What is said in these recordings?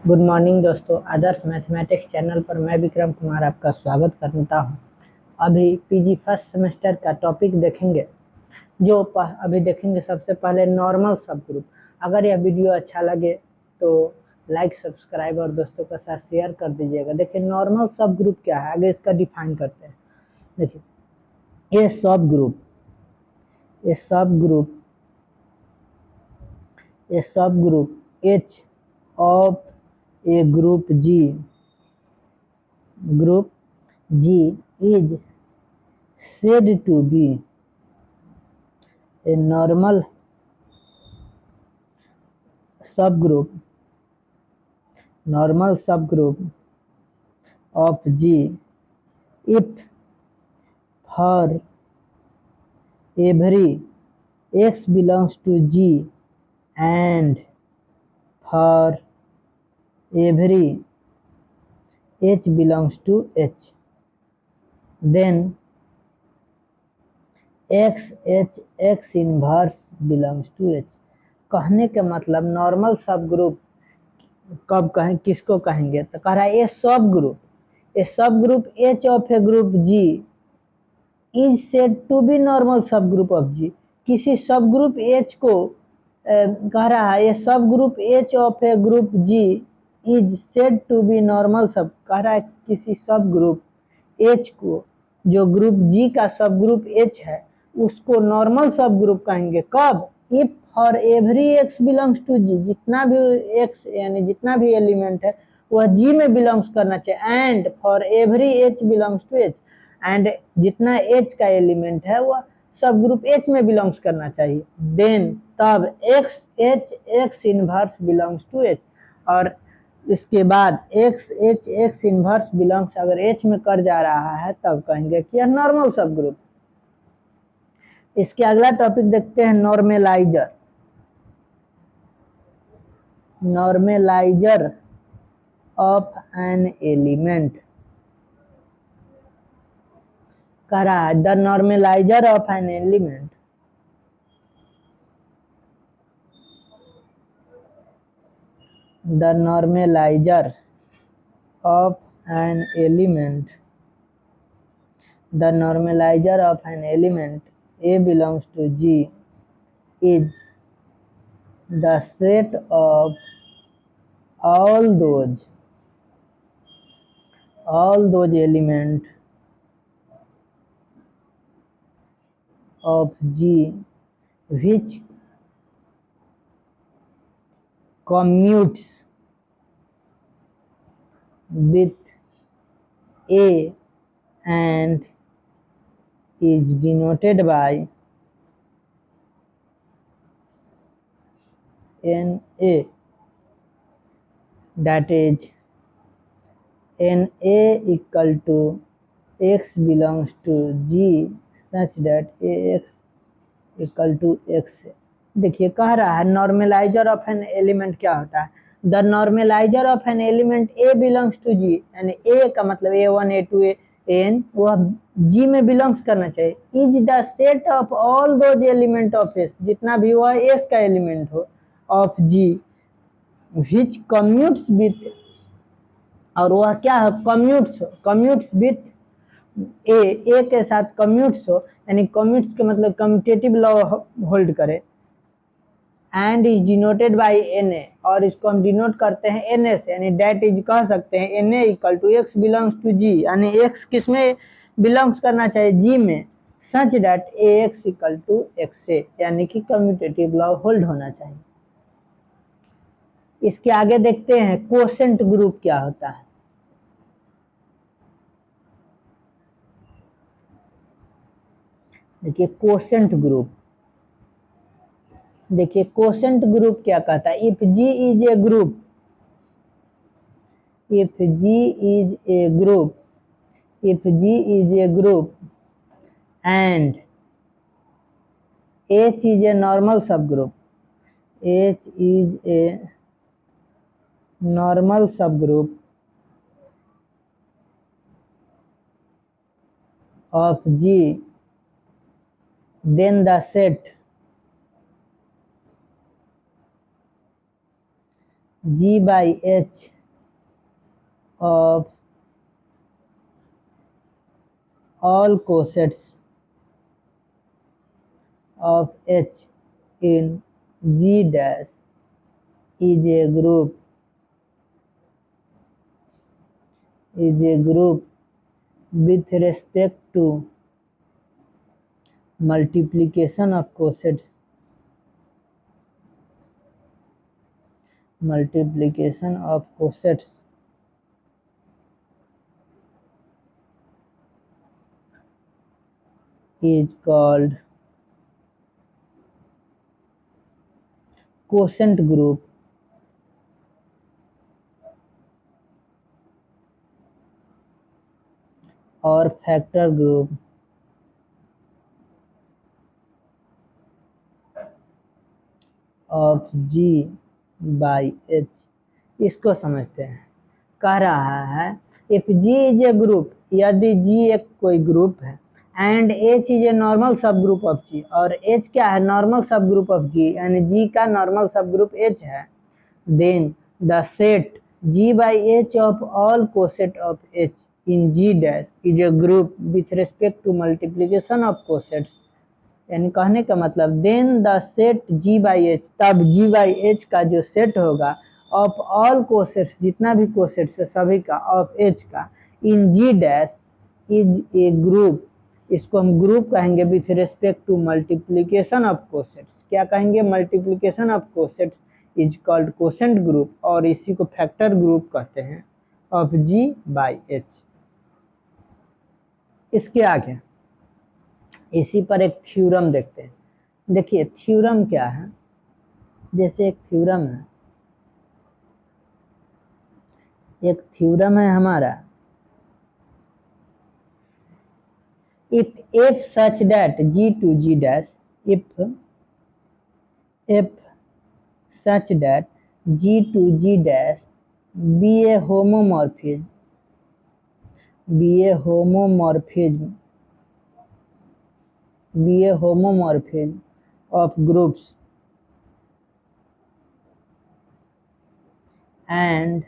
Good morning दोस्तों। आदर्श mathematics channel पर मैं विक्रम कुमार आपका स्वागत करता हूं। अभी पीजी फर्स्ट सेमेस्टर का टॉपिक देखेंगे। अभी देखेंगे सबसे पहले नॉर्मल सब ग्रुप। अगर यह वीडियो अच्छा लगे तो लाइक सब्सक्राइब और दोस्तों के साथ शेयर कर दीजिएगा। देखिए नॉर्मल सब ग्रुप क्या है, आगे इसका डिफाइन करते हैं। देखिए ये subgroup H of a group G is said to be a subgroup normal subgroup of G if for every x belongs to G and for every h belongs to H, then x inverse belongs to H। कहने का मतलब normal सब group कब कहें, किसको कहेंगे, तो कह रहा है a subgroup H of a group G is said to be normal subgroup of G. किसी सब ग्रुप एच को कह रहा है ये subgroup H of a group G is said to be normal sub. कह रहा है किसी सब ग्रुप एच को, जो ग्रुप जी का सब ग्रुप एच है, उसको नॉर्मल सब ग्रुप कहेंगे कब, if for every x belongs to G, जितना भी एक्स यानी जितना भी एलिमेंट है वह जी में बिलोंग्स करना चाहिए, and for every H belongs to H, and जितना एच का एलिमेंट है वह सब ग्रुप एच में बिलोंग्स करना चाहिए, देन तब X inverse belongs to H. और इसके बाद एक्स इनवर्स बिलोंग्स अगर एच में कर जा रहा है तब कहेंगे कि यह नॉर्मल सब ग्रुप। इसके अगला टॉपिक देखते हैं नॉर्मलाइजर ऑफ एन एलिमेंट। कह रहा है the normaliser of an element the normalizer of an element A belongs to G is the set of all those elements of G which commutes with A and is denoted by NA, that is NA equal to x belongs to G such that AX equal to X। देखिए कह रहा है normaliser of an element क्या होता है, the normaliser of an element a belongs to G, यानी a का मतलब A1 A2 AN वह जी में बिलोंग्स करना चाहिए, is the set of all those element of S, जितना भी वह एस का एलिमेंट हो of G which commutes with, और वह क्या है कम्यूट्स विथ ए के साथ कम्यूट्स हो, यानी कम्यूट्स के मतलब कम्यूटेटिव लॉ होल्ड करे, and is denoted by N A, और इसको हम डिनोट करते हैं एन ए से, यानी डेट इज कह सकते हैं an a equal to x belongs to G, यानी एक्स किस में बिलोंग्स करना चाहिए, जी में, such that a x equal to x से, यानी कि कम्यूटेटिव लॉ होल्ड होना चाहिए। इसके आगे देखते हैं कोसेंट ग्रुप क्या होता है। देखिए कोसेंट ग्रुप क्या कहता है, if G is a group and H is a normal subgroup of G, then the set G by H of all cosets of H in G dash is a group with respect to multiplication of cosets is called quotient group or factor group of G by H। इसको समझते हैं। कह रहा है if G is a group, यदि G एक कोई group है and H is a normal subgroup of G, और H क्या है, normal subgroup of G, यानी G का नॉर्मल सब ग्रुप H है, then the set G by H of all coset of H in G dash is a group with respect to multiplication of cosets। यानी कहने का मतलब then the set G by H, तब G by H का जो set होगा of all cosets, जितना भी कोसेट्स है सभी का, ऑफ H का, in G dash is a group, इसको हम ग्रुप कहेंगे with respect to multiplication of cosets. क्या कहेंगे, multiplication of cosets is called quotient group, और इसी को फैक्टर ग्रुप कहते हैं ऑफ G by H। इसके आगे इसी पर एक थ्योरम देखते हैं। देखिए थ्योरम क्या है, जैसे एक थ्योरम है हमारा, if such that G to G dash, if such that G to G dash be a homomorphism of groups and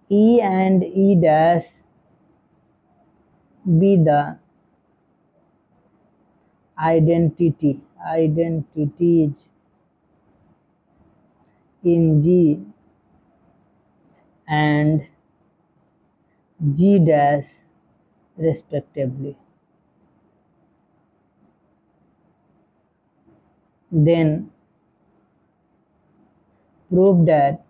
E dash be the identities in G and G dash respectively, then prove that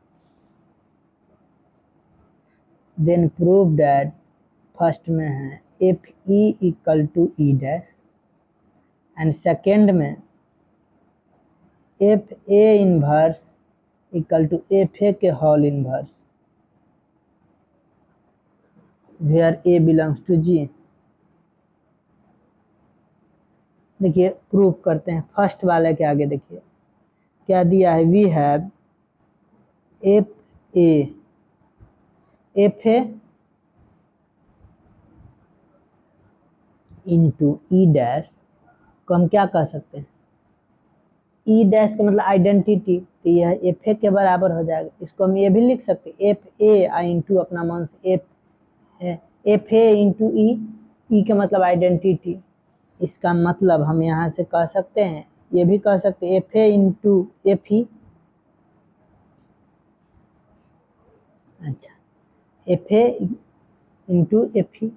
first में है if E equal to E dash and second में f A inverse equal to F a के whole inverse where a belongs to G. देखिए prove करते हैं। First वाले के आगे देखिए क्या दिया है, we have F A into E dash को हम क्या कह सकते हैं, ई डैश का मतलब आइडेंटिटी, तो यह एफ ए के बराबर हो जाएगा। इसको हम ये भी लिख सकते हैं एफ ए इंटू अपना मान से एफ ए इंटू ई का मतलब आइडेंटिटी। इसका मतलब हम यहाँ से कह सकते हैं, ये भी कह सकते हैं एफ ए इंटू एफ ई, अच्छा एफ ए इंटू एफ ई,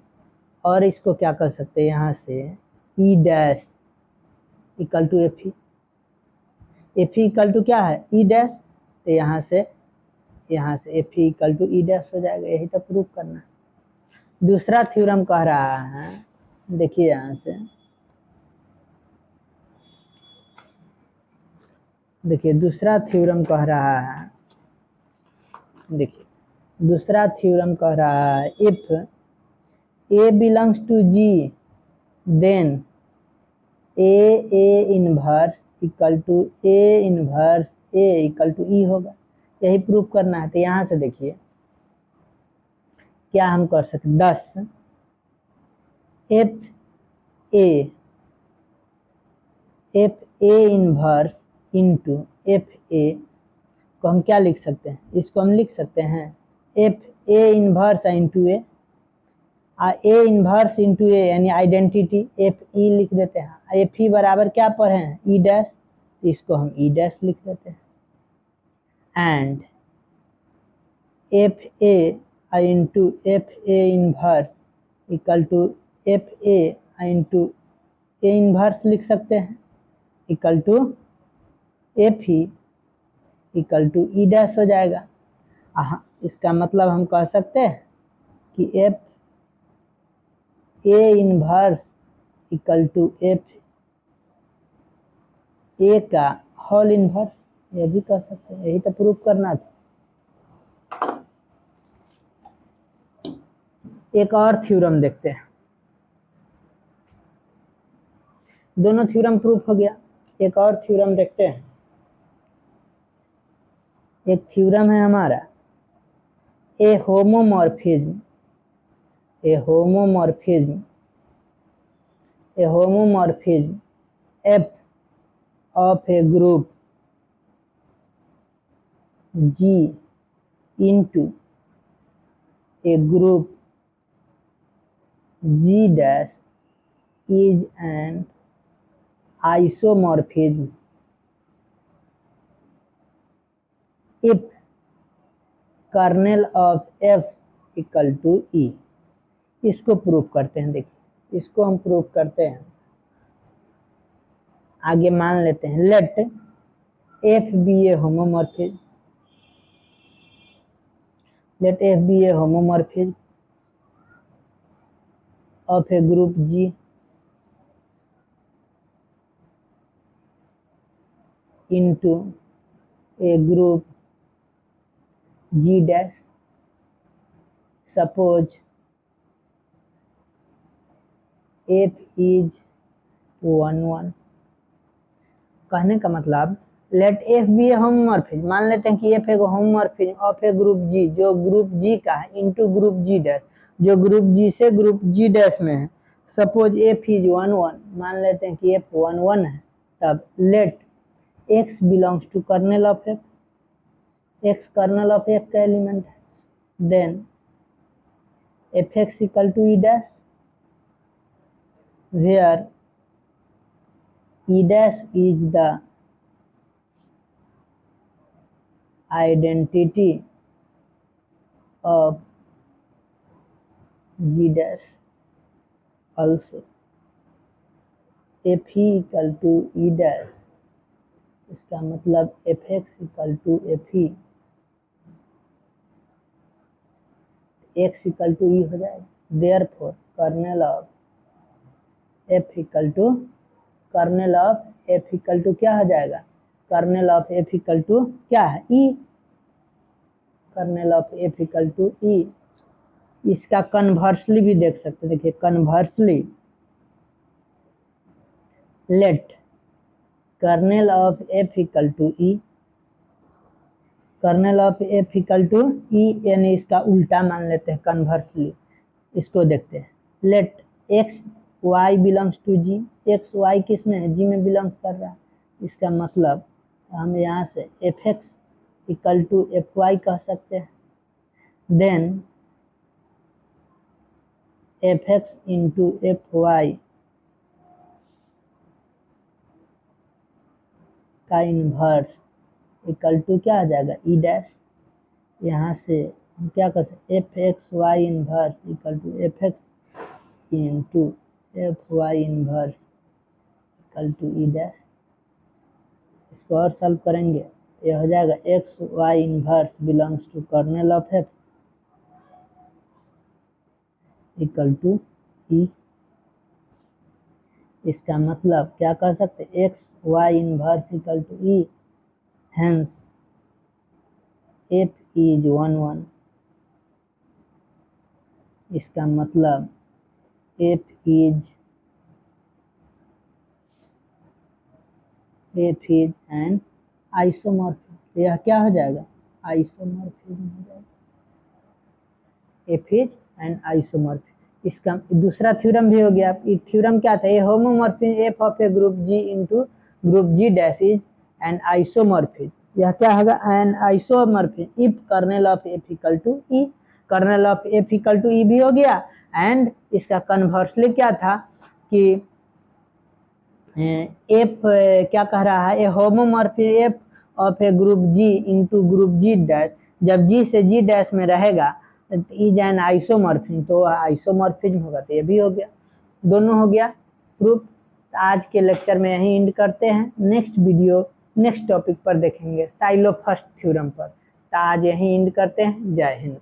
और इसको क्या कर सकते हैं यहाँ से e dash equal to F E equal to क्या है ई डैश, तो यहाँ से f E equal to E dash हो जाएगा। यही तो प्रूफ करना है। दूसरा थ्योरम कह रहा है, देखिए यहाँ से देखिए दूसरा थ्योरम कह रहा है, देखिए दूसरा थ्योरम कह रहा है if a belongs to G then a inverse equal to a inverse a equal to e होगा। यही प्रूफ करना है। तो यहाँ से देखिए क्या हम कर सकते, 10 F A inverse into F ए को हम क्या लिख सकते हैं, इसको हम लिख सकते हैं f A inverse into a, a inverse into a यानी आइडेंटिटी एफ ई लिख देते हैं। एफ ई बराबर क्या पढ़े हैं, ई डैश, इसको हम ई डैश लिख देते हैं। And F A into F A inverse equal to F A into A inverse लिख सकते हैं equal to F E equal to E dash हो जाएगा। इसका मतलब हम कह सकते हैं कि F A inverse equal to F A का होल इनवर्स, ये भी कह सकते हैं, यही तो प्रूफ करना था। एक और थ्योरम देखते हैं, दोनों थ्योरम प्रूफ हो गया। एक और थ्योरम देखते हैं। एक थ्योरम है हमारा a homomorphism, a homomorphism f of a group G into a group G dash is an isomorphism if kernel of f equal to e। इसको प्रूफ करते हैं। देखिए इसको हम प्रूफ करते हैं। आगे मान लेते हैं late f be a homomorphism, let f be a homomorphism of a group G into a group G dash, suppose f is 1 1। कहने का मतलब लेट एफ बी ए होमोमॉर्फिज्म, मान लेते हैं कि एफ एक होमोमॉर्फिज्म ऑफ ए ग्रुप जी, जो group जी का है, इनटू ग्रुप जी डैश, जो ग्रुप जी से ग्रुप जी डैश में है। सपोज एफ इज 1 1, मान लेते हैं कि एफ 1 1 है, तब let X belongs to kernel of F, X kernel of F का एलिमेंट है, then F X equal to E dash, where E dash is the identity of G dash, also f e equal to e dash, इसका मतलब f x equal to f e, x equal to e हो जाएगा। therefore kernel of f equal to क्या हो जाएगा, kernel of f equal to क्या है, e, kernel of f equal to e. इसका कन्वर्सली भी देख सकते हैं। देखिए conversely let kernel of f equal to e, kernel of f equal to e यानी इसका उल्टा मान लेते हैं कन्वर्सली। इसको देखते हैं let X Y belongs to G, X Y किस में है, जी में बिलोंग्स कर रहा है। इसका मतलब हम यहाँ से F X equal to F Y कह सकते हैं, then F x into F Y का इन्वर्स इक्वल टू क्या आ जाएगा, ई डैश। यहाँ से हम क्या कर सकते हैं, f x y inverse equal to f x into F y inverse equal to E dash. इसको और सॉल्व करेंगे, ये हो जाएगा x y inverse belongs to kernel of f equal to e. इसका मतलब क्या कर सकते हैं, x y inverse equal to e, hence f is 1 1। इसका मतलब एफ इज एन आइसोमॉर्फिज्म। यह क्या हो जाएगा, आइसोमॉर्फिज्म हो जाएगा, एफ इज एन आइसोमॉर्फिज्म। इसका दूसरा थ्योरम भी हो गया। थ्योरम क्या था, ये homomorphism f of a group G into group G dash is an isomorphism. यह क्या होगा, an isomorphism if kernel of f equal to e, kernel of f equal to e भी हो गया, एंड इसका कन्वर्सली क्या था कि एफ क्या कह रहा है, a homomorphism f of a group G into group G dash, जब जी से जी डैश में रहेगा इज एन आइसोमॉर्फिज्म, तो आइसोमॉर्फिज्म होगा, तो ये भी हो गया, दोनों हो गया प्रूफ। आज के लेक्चर में यहीं एंड करते हैं, नेक्स्ट वीडियो नेक्स्ट टॉपिक पर देखेंगे साइलोफर्स्ट थ्योरम पर। तो आज यहीं एंड करते हैं, जय हिंद।